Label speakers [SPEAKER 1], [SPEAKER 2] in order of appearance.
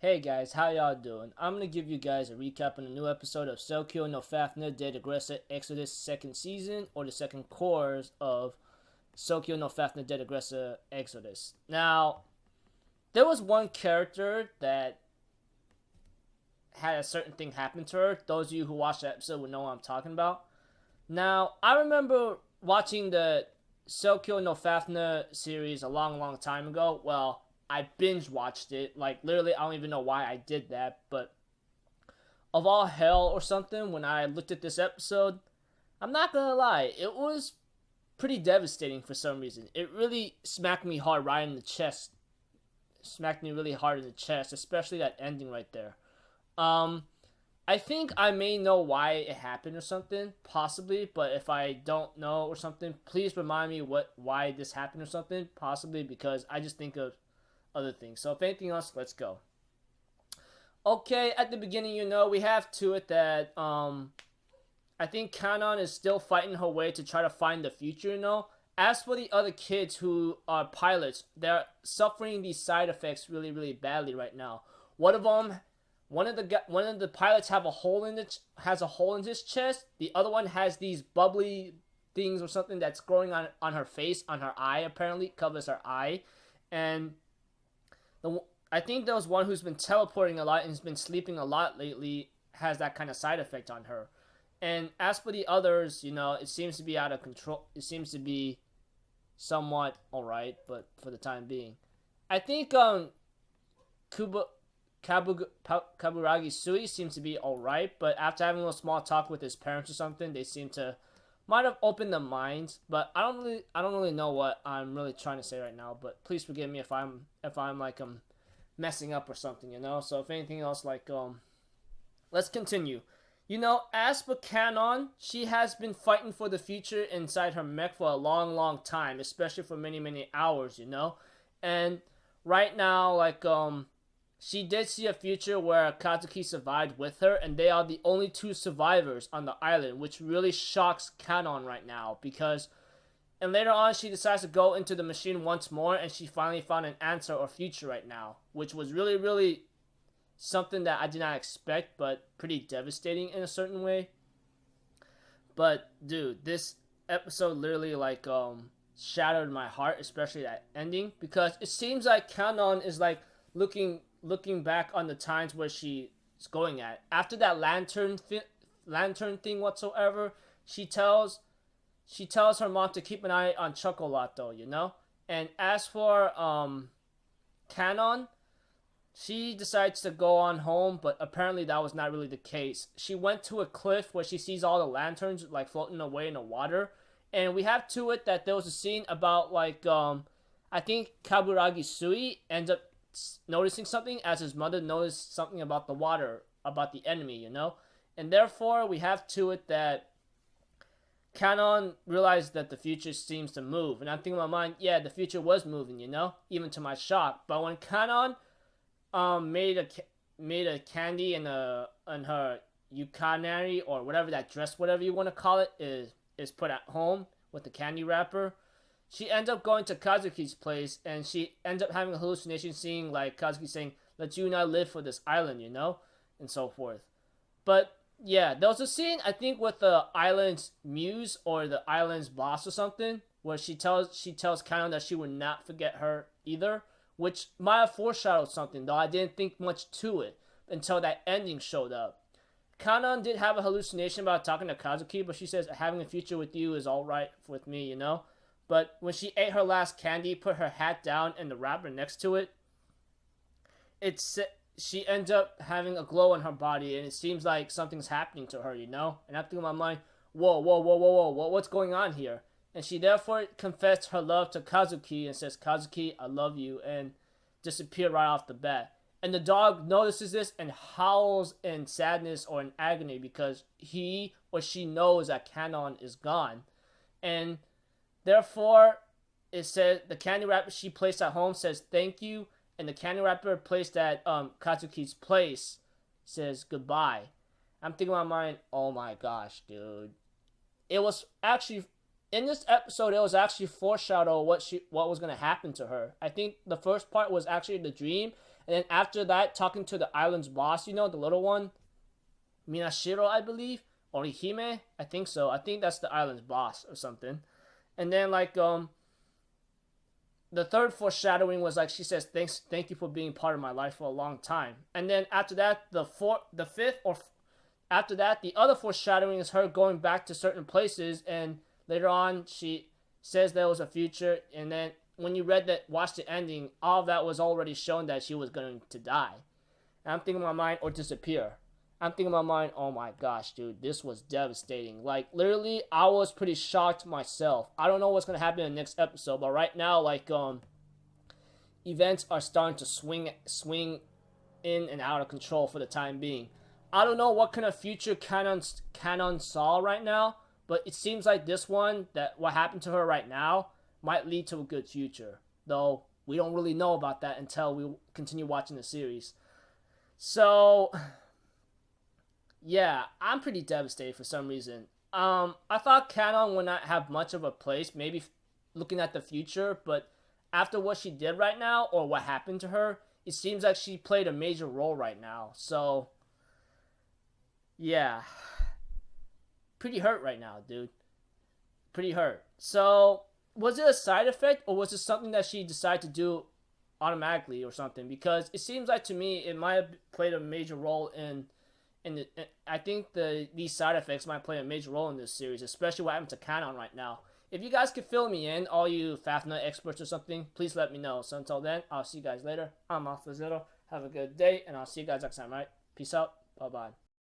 [SPEAKER 1] Hey guys, how y'all doing? I'm gonna give you guys a recap on a new episode of Soukyuu no Fafner Dead Aggressor Exodus second season, or the second course of Soukyuu no Fafner Dead Aggressor Exodus. Now, there was one character that had a certain thing happen to her. Those of you who watched the episode will know what I'm talking about. Now, I remember watching the Soukyuu no Fafner series a long time ago. Well, I binge watched it. Like, literally, I don't even know why I did that. But of all hell or something, when I looked at this episode, I'm not gonna lie, it was pretty devastating for some reason. It really smacked me hard right in the chest. Smacked me really hard in the chest, especially that ending right there. Um, I think I may know why it happened or something, possibly. But if I don't know or something, please remind me why this happened or something, possibly because I just think of other things. So if anything else, let's go. Okay, at the beginning, we have to it that I think Kanon is still fighting her way to try to find the future. As for the other kids who are pilots, they're suffering these side effects really badly right now. One of them, one of the pilots has a hole in his chest. The other one has these bubbly things or something that's growing on her face, on her eye. Apparently, covers her eye, and I think there was one who's been teleporting a lot and has been sleeping a lot lately, has that kind of side effect on her. And as for the others, it seems to be out of control. It seems to be somewhat alright, but for the time being. I think Kaburagi Sui seems to be alright, but after having a little small talk with his parents or something, they seem to might have opened their minds, but I don't really know what I'm really trying to say right now. But please forgive me if I'm like messing up or something. So if anything else, like let's continue. As for Kanon, she has been fighting for the future inside her mech for a long time, especially for many hours. And right now, like she did see a future where Kazuki survived with her, and they are the only two survivors on the island, which really shocks Kanon right now. And later on, she decides to go into the machine once more, and she finally found an answer or future right now, which was really something that I did not expect, but pretty devastating in a certain way. But dude, this episode literally shattered my heart, especially that ending, because it seems like Kanon is like looking back on the times where she's going at after that lantern thing whatsoever. She tells her mom to keep an eye on Chocolato. And as for Kanon, she decides to go on home, but apparently that was not really the case. She went to a cliff where she sees all the lanterns like floating away in the water, and we have to it that there was a scene about I think Kaburagi Sui ends up noticing something as his mother noticed something about the water, about the enemy. And therefore we have to it that Kanon realized that the future seems to move, and I'm thinking in my mind, yeah, the future was moving, even to my shock. But when Kanon made a candy in her yukanari, or whatever that dress, whatever you want to call it, is put at home with the candy wrapper, she ends up going to Kazuki's place, and she ends up having a hallucination, seeing like Kazuki saying, "Let you not live for this island," and so forth. But yeah, there was a scene I think with the island's muse or the island's boss or something, where she tells Kanon that she would not forget her either, which might have foreshadowed something, though I didn't think much to it until that ending showed up. Kanon did have a hallucination about talking to Kazuki, but she says having a future with you is alright with me. But when she ate her last candy, put her hat down and the wrapper next to it, she ends up having a glow on her body, and it seems like something's happening to her. And I'm thinking in my mind, whoa, what's going on here? And she therefore confessed her love to Kazuki and says, "Kazuki, I love you," and disappeared right off the bat. And the dog notices this and howls in sadness or in agony because he or she knows that Kanon is gone. And therefore, it says the candy wrapper she placed at home says thank you, and the candy wrapper placed at Kazuki's place says goodbye. I'm thinking in my mind, oh my gosh, dude. It was actually in this episode, it was actually foreshadow what was going to happen to her. I think the first part was actually the dream, And then after that, talking to the island's boss, the little one, Minashiro, I believe, or Hime, I think so. I think that's the island's boss or something. And then the third foreshadowing was like she says, thank you for being part of my life for a long time. And then after that, after that, the other foreshadowing is her going back to certain places, and later on she says there was a future, and then when you watch the ending, all of that was already shown that she was going to die. And I'm thinking in my mind, or disappear. I'm thinking in my mind, oh my gosh, dude, this was devastating. Like, literally, I was pretty shocked myself. I don't know what's going to happen in the next episode, but right now, events are starting to swing in and out of control for the time being. I don't know what kind of future Canon saw right now, but it seems like this one, that what happened to her right now, might lead to a good future. Though, we don't really know about that until we continue watching the series. So, yeah, I'm pretty devastated for some reason. I thought Canon would not have much of a place, maybe looking at the future, but after what she did right now, or what happened to her, it seems like she played a major role right now. So, yeah. Pretty hurt right now, dude. Pretty hurt. So, was it a side effect, or was it something that she decided to do automatically or something? Because it seems like to me it might have played a major role I think these side effects might play a major role in this series, especially what happened to Canon right now. If you guys could fill me in, all you Fafner experts or something, please let me know. So until then, I'll see you guys later. I'm Alpha Zero. Have a good day, and I'll see you guys next time, right? Peace out. Bye-bye.